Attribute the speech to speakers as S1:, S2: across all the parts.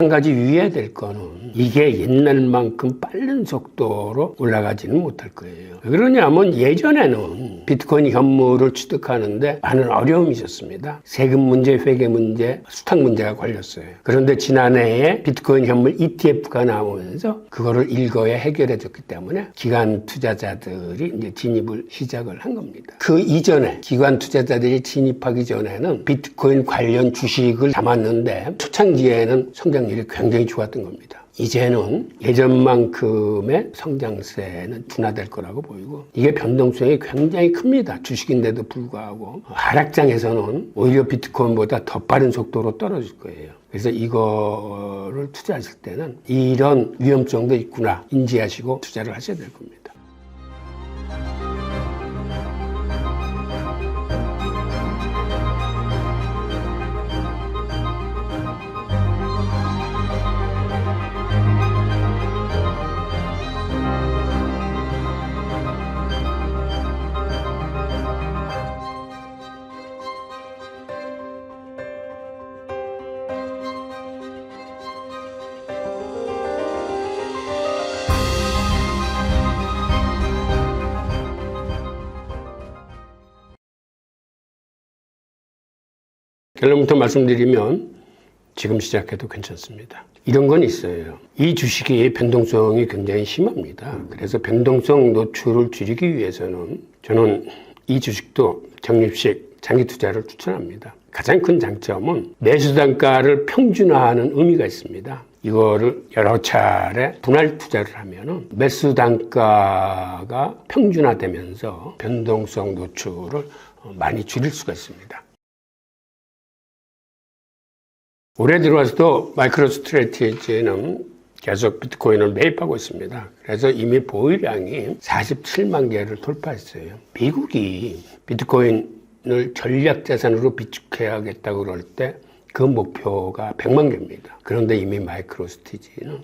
S1: 한 가지 유의해야 될 거는 이게 옛날만큼 빠른 속도로 올라가지는 못할 거예요. 왜 그러냐면 예전에는 비트코인 현물을 취득하는데 많은 어려움이 있었습니다. 세금 문제, 회계 문제, 수탁 문제가 걸렸어요. 그런데 지난해에 비트코인 현물 ETF가 나오면서 그거를 일거에 해결해 줬기 때문에 기관 투자자들이 이제 진입을 시작을 한 겁니다. 그 이전에 기관 투자자들이 진입하기 전에는 비트코인 관련 주식을 담았는데 초창기에는 성장률이 굉장히 좋았던 겁니다. 이제는 예전만큼의 성장세는 둔화될 거라고 보이고 이게 변동성이 굉장히 큽니다. 주식인데도 불구하고 하락장에서는 오히려 비트코인보다 더 빠른 속도로 떨어질 거예요. 그래서 이거를 투자하실 때는 이런 위험성도 있구나 인지하시고 투자를 하셔야 될 겁니다. 결론부터 말씀드리면 지금 시작해도 괜찮습니다. 이런 건 있어요. 이 주식이 변동성이 굉장히 심합니다. 그래서 변동성 노출을 줄이기 위해서는 저는 이 주식도 적립식 장기 투자를 추천합니다. 가장 큰 장점은 매수 단가를 평준화하는 의미가 있습니다. 이거를 여러 차례 분할 투자를 하면은 매수 단가가 평준화되면서 변동성 노출을 많이 줄일 수가 있습니다. 올해 들어와서도 마이크로스트래티지는 계속 비트코인을 매입하고 있습니다. 그래서 이미 보유량이 47만 개를 돌파했어요. 미국이 비트코인을 전략자산으로 비축해야겠다고 그럴 때 그 목표가 100만 개입니다. 그런데 이미 마이크로스트래티지는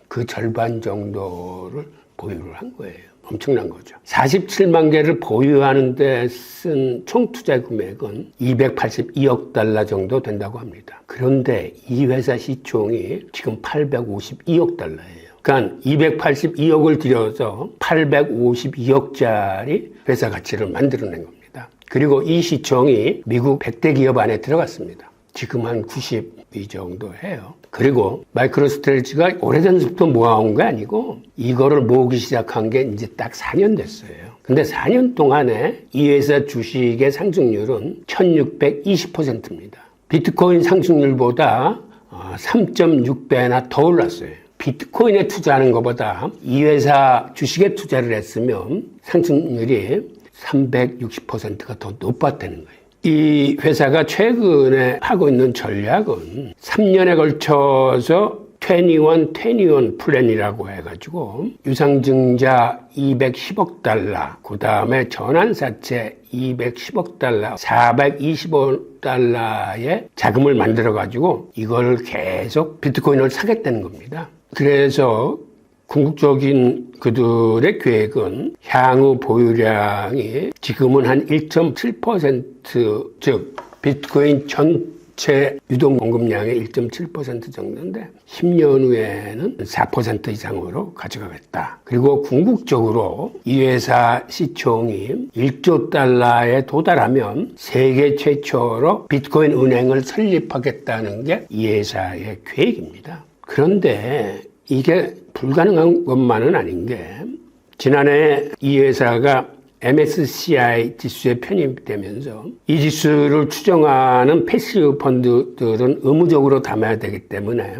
S1: 그 절반 정도를 보유를 한 거예요. 엄청난 거죠. 47만 개를 보유하는 데 쓴 총 투자 금액은 282억 달러 정도 된다고 합니다. 그런데 이 회사 시총이 지금 852억 달러예요. 그러니까 282억을 들여서 852억짜리 회사 가치를 만들어낸 겁니다. 그리고 이 시총이 미국 100대 기업 안에 들어갔습니다. 지금 한 90위 정도 해요. 그리고 마이크로스트래티지가 오래전부터 모아온 게 아니고 이거를 모으기 시작한 게 이제 딱 4년 됐어요. 근데 4년 동안에 이 회사 주식의 상승률은 1620%입니다. 비트코인 상승률보다 3.6배나 더 올랐어요. 비트코인에 투자하는 것보다 이 회사 주식에 투자를 했으면 상승률이 360%가 더 높았다는 거예요. 이 회사가 최근에 하고 있는 전략은 3년에 걸쳐서 21 플랜이라고 해가지고 유상증자 210억 달러, 그 다음에 전환사채 210억 달러, 425억 달러의 자금을 만들어가지고 이걸 계속 비트코인을 사겠다는 겁니다. 그래서 궁극적인 그들의 계획은 향후 보유량이 지금은 한 1.7%, 즉 비트코인 전체 유동 공급량의 1.7% 정도인데 10년 후에는 4% 이상으로 가져가겠다. 그리고 궁극적으로 이 회사 시총이 1조 달러에 도달하면 세계 최초로 비트코인 은행을 설립하겠다는 게 이 회사의 계획입니다. 그런데 이게 불가능한 것만은 아닌 게 지난해 이 회사가 MSCI 지수에 편입되면서 이 지수를 추정하는 패시브 펀드들은 의무적으로 담아야 되기 때문에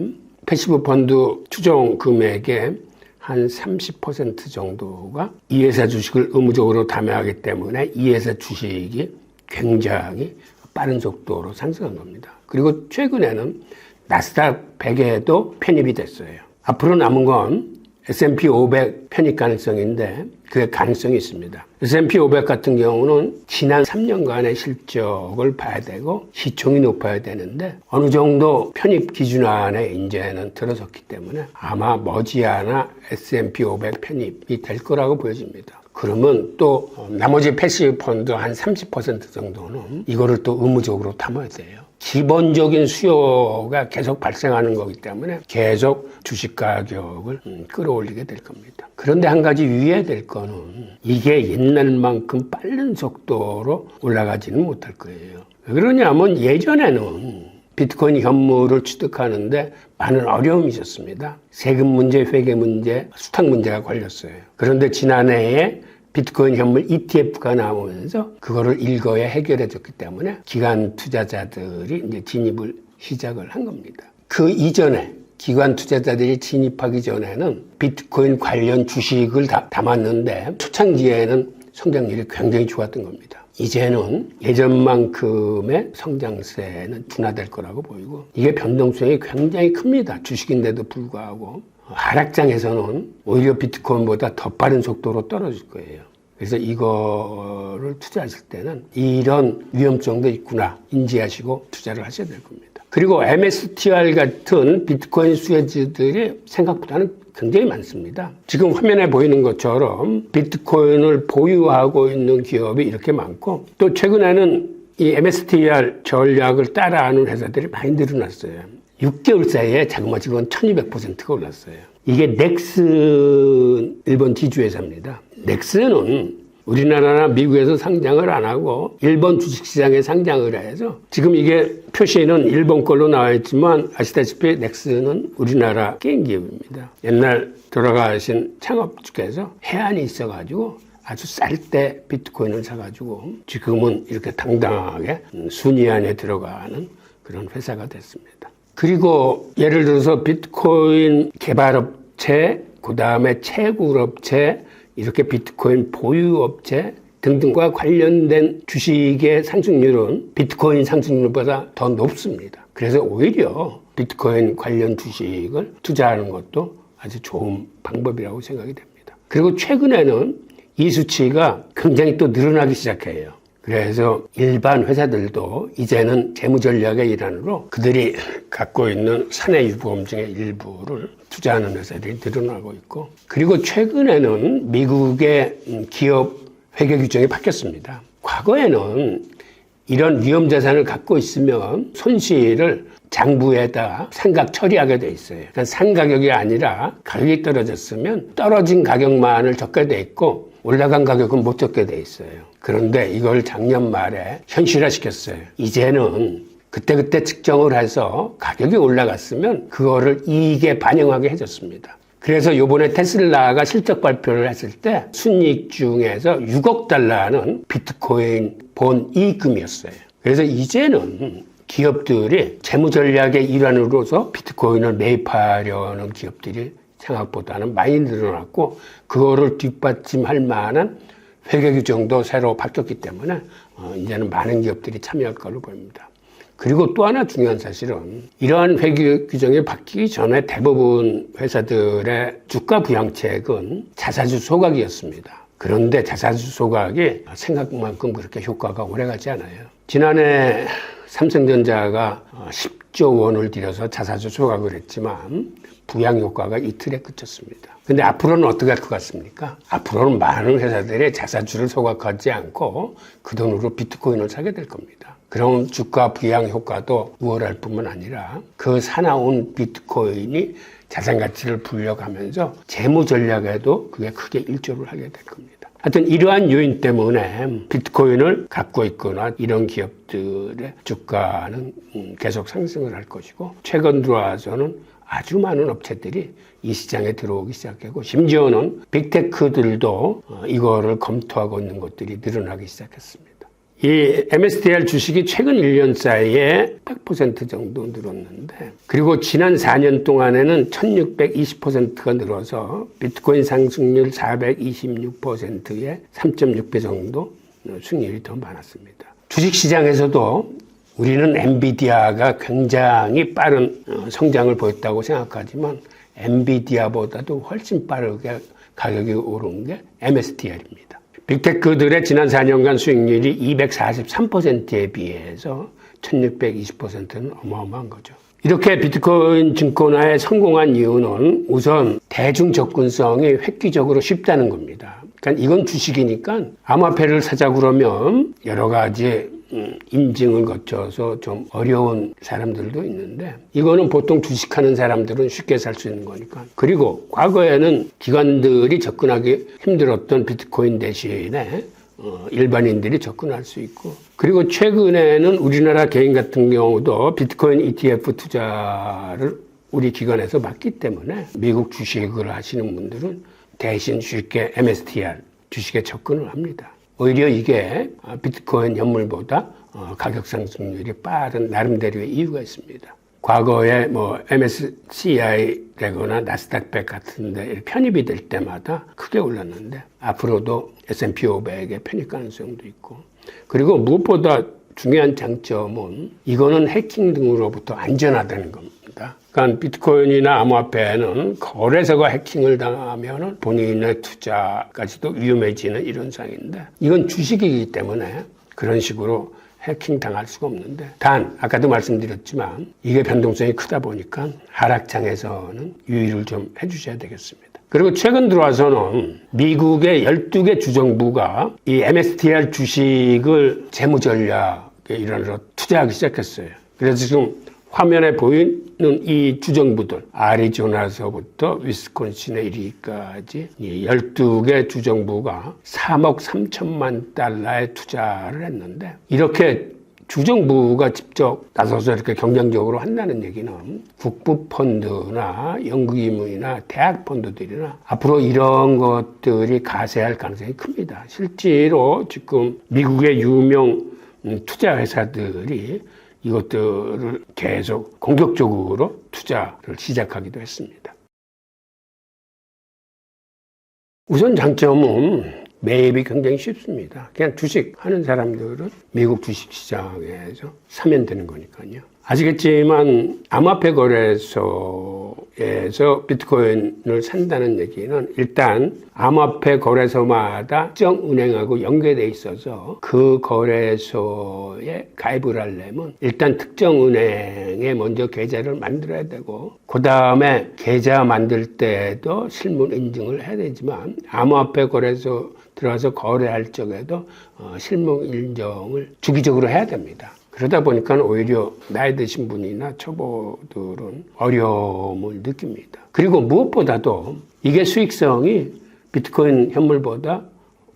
S1: 패시브 펀드 추정 금액의 한 30% 정도가 이 회사 주식을 의무적으로 담아야 하기 때문에 이 회사 주식이 굉장히 빠른 속도로 상승한 겁니다. 그리고 최근에는 나스닥 100에도 편입이 됐어요. 앞으로 남은 건 S&P 500 편입 가능성인데 그게 가능성이 있습니다. S&P 500 같은 경우는 지난 3년간의 실적을 봐야 되고 시총이 높아야 되는데 어느 정도 편입 기준 안에 이제는 들어섰기 때문에 아마 머지않아 S&P 500 편입이 될 거라고 보여집니다. 그러면 또 나머지 패시브 펀드 한 30% 정도는 이거를 또 의무적으로 담아야 돼요. 기본적인 수요가 계속 발생하는 거기 때문에 계속 주식 가격을 끌어올리게 될 겁니다. 그런데 한 가지 유의해야 될 거는 이게 옛날만큼 빠른 속도로 올라가지는 못할 거예요. 왜 그러냐면 예전에는 비트코인 현물을 취득하는데 많은 어려움이 있었습니다. 세금 문제, 회계 문제, 수탁 문제가 걸렸어요. 그런데 지난해에 비트코인 현물 ETF가 나오면서 그거를 일거에 해결해 줬기 때문에 기관 투자자들이 이제 진입을 시작을 한 겁니다. 그 이전에 기관 투자자들이 진입하기 전에는 비트코인 관련 주식을 담았는데 초창기에는 성장률이 굉장히 좋았던 겁니다. 이제는 예전만큼의 성장세는 둔화될 거라고 보이고 이게 변동성이 굉장히 큽니다. 주식인데도 불구하고 하락장에서는 오히려 비트코인보다 더 빠른 속도로 떨어질 거예요. 그래서 이거를 투자하실 때는 이런 위험성도 있구나 인지하시고 투자를 하셔야 될 겁니다. 그리고 MSTR 같은 비트코인 수혜주들이 생각보다는 굉장히 많습니다. 지금 화면에 보이는 것처럼 비트코인을 보유하고 있는 기업이 이렇게 많고 또 최근에는 이 MSTR 전략을 따라하는 회사들이 많이 늘어났어요. 6개월 사이에 자그마치고는 1200%가 올랐어요. 이게 넥슨 일본 지주회사입니다. 넥슨은 우리나라나 미국에서 상장을 안 하고 일본 주식시장에 상장을 해서 지금 이게 표시는 일본 걸로 나와 있지만 아시다시피 넥슨은 우리나라 게임 기업입니다. 옛날 돌아가신 창업주께서 해안이 있어가지고 아주 쌀 때 비트코인을 사가지고 지금은 이렇게 당당하게 순위 안에 들어가는 그런 회사가 됐습니다. 그리고 예를 들어서 비트코인 개발업체, 그 다음에 채굴업체, 이렇게 비트코인 보유업체 등등과 관련된 주식의 상승률은 비트코인 상승률보다 더 높습니다. 그래서 오히려 비트코인 관련 주식을 투자하는 것도 아주 좋은 방법이라고 생각이 됩니다. 그리고 최근에는 이 수치가 굉장히 또 늘어나기 시작해요. 그래서 일반 회사들도 이제는 재무전략의 일환으로 그들이 갖고 있는 사내 유보금 중의 일부를 투자하는 회사들이 늘어나고 있고 그리고 최근에는 미국의 기업 회계 규정이 바뀌었습니다. 과거에는 이런 위험자산을 갖고 있으면 손실을 장부에다 상각 처리하게 돼 있어요. 그러니까 상가격이 아니라 가격이 떨어졌으면 떨어진 가격만을 적게 돼 있고 올라간 가격은 못 적게 돼 있어요. 그런데 이걸 작년 말에 현실화시켰어요. 이제는 그때그때 측정을 해서 가격이 올라갔으면 그거를 이익에 반영하게 해줬습니다. 그래서 요번에 테슬라가 실적 발표를 했을 때 순이익 중에서 6억 달러는 비트코인 본 이익금이었어요. 그래서 이제는 기업들이 재무전략의 일환으로서 비트코인을 매입하려는 기업들이 생각보다는 많이 늘어났고 그거를 뒷받침할 만한 회계 규정도 새로 바뀌었기 때문에 이제는 많은 기업들이 참여할 걸로 보입니다. 그리고 또 하나 중요한 사실은 이러한 회계 규정이 바뀌기 전에 대부분 회사들의 주가 부양책은 자사주 소각이었습니다. 그런데 자사주 소각이 생각만큼 그렇게 효과가 오래가지 않아요. 지난해 삼성전자가 10조 원을 들여서 자사주 소각을 했지만 부양 효과가 이틀에 그쳤습니다. 근데 앞으로는 어떻게 할 것 같습니까? 앞으로는 많은 회사들이 자사주를 소각하지 않고 그 돈으로 비트코인을 사게 될 겁니다. 그럼 주가 부양 효과도 우월할 뿐만 아니라 그 사나운 비트코인이 자산 가치를 불려가면서 재무 전략에도 그게 크게 일조를 하게 될 겁니다. 하여튼 이러한 요인 때문에 비트코인을 갖고 있거나 이런 기업들의 주가는 계속 상승을 할 것이고 최근 들어와서는 아주 많은 업체들이 이 시장에 들어오기 시작하고 심지어는 빅테크들도 이거를 검토하고 있는 것들이 늘어나기 시작했습니다. 이 MSTR 주식이 최근 1년 사이에 100% 정도 늘었는데 그리고 지난 4년 동안에는 1620%가 늘어서 비트코인 상승률 426%에 3.6배 정도 수익률이 더 많았습니다. 주식시장에서도 우리는 엔비디아가 굉장히 빠른 성장을 보였다고 생각하지만 엔비디아보다도 훨씬 빠르게 가격이 오른 게 MSTR입니다. 빅테크들의 지난 4년간 수익률이 243%에 비해서 1620%는 어마어마한 거죠. 이렇게 비트코인 증권화에 성공한 이유는 우선 대중 접근성이 획기적으로 쉽다는 겁니다. 그러니까 이건 주식이니까 암호화폐를 사자 그러면 여러 가지 인증을 거쳐서 좀 어려운 사람들도 있는데 이거는 보통 주식하는 사람들은 쉽게 살 수 있는 거니까. 그리고 과거에는 기관들이 접근하기 힘들었던 비트코인 대신에 일반인들이 접근할 수 있고, 그리고 최근에는 우리나라 개인 같은 경우도 비트코인 ETF 투자를 우리 기관에서 받기 때문에 미국 주식을 하시는 분들은 대신 쉽게 MSTR 주식에 접근을 합니다. 오히려 이게 비트코인 현물보다 가격 상승률이 빠른 나름대로의 이유가 있습니다. 과거에 MSCI라거나 나스닥 100 같은 데 편입이 될 때마다 크게 올랐는데 앞으로도 S&P 500의 편입 가능성도 있고, 그리고 무엇보다 중요한 장점은 이거는 해킹 등으로부터 안전하다는 겁니다. 그러니까 비트코인이나 암호화폐는 거래소가 해킹을 당하면 본인의 투자까지도 위험해지는 이런 상황인데, 이건 주식이기 때문에 그런 식으로 해킹 당할 수가 없는데, 단 아까도 말씀드렸지만 이게 변동성이 크다 보니까 하락장에서는 유의를 좀 해주셔야 되겠습니다. 그리고 최근 들어와서는 미국의 12개 주정부가 이 MSTR 주식을 재무전략의 일환으로 투자하기 시작했어요. 그래서 지금 화면에 보이는 이 주정부들, 아리조나서부터 위스콘신에 이르기까지 12개 주정부가 3억 3천만 달러의 투자를 했는데, 이렇게 주정부가 직접 나서서 이렇게 경쟁적으로 한다는 얘기는 국부 펀드나 연구기금이나 대학 펀드들이나 앞으로 이런 것들이 가세할 가능성이 큽니다. 실제로 지금 미국의 유명 투자 회사들이 이것들을 계속 공격적으로 투자를 시작하기도 했습니다. 우선 장점은 매입이 굉장히 쉽습니다. 그냥 주식 하는 사람들은 미국 주식시장에서 사면 되는 거니까요. 아시겠지만 암호화폐 거래소에서 비트코인을 산다는 얘기는 일단 암호화폐 거래소마다 특정 은행하고 연계되어 있어서 그 거래소에 가입을 하려면 일단 특정 은행에 먼저 계좌를 만들어야 되고, 그 다음에 계좌 만들 때도 실물 인증을 해야 되지만 암호화폐 거래소 들어가서 거래할 적에도 실물 인정을 주기적으로 해야 됩니다. 그러다 보니까 오히려 나이 드신 분이나 초보들은 어려움을 느낍니다. 그리고 무엇보다도 이게 수익성이 비트코인 현물보다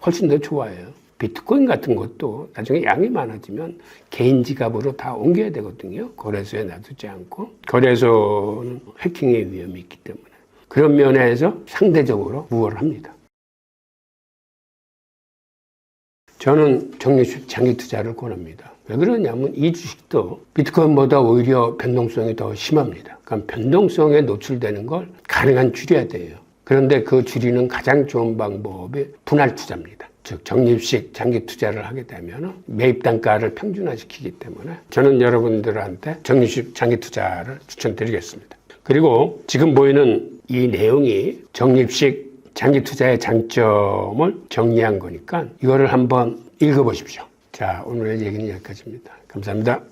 S1: 훨씬 더 좋아요. 비트코인 같은 것도 나중에 양이 많아지면 개인 지갑으로 다 옮겨야 되거든요. 거래소에 놔두지 않고. 거래소는 해킹의 위험이 있기 때문에. 그런 면에서 상대적으로 우월합니다. 저는 적립식 장기 투자를 권합니다. 왜 그러냐면 이 주식도 비트코인보다 오히려 변동성이 더 심합니다. 그러니까 변동성에 노출되는 걸 가능한 줄여야 돼요. 그런데 그 줄이는 가장 좋은 방법이 분할 투자입니다. 즉 적립식 장기 투자를 하게 되면 매입 단가를 평준화시키기 때문에 저는 여러분들한테 적립식 장기 투자를 추천드리겠습니다. 그리고 지금 보이는 이 내용이 적립식 장기 투자의 장점을 정리한 거니까 이거를 한번 읽어보십시오. 자, 오늘의 얘기는 여기까지입니다. 감사합니다.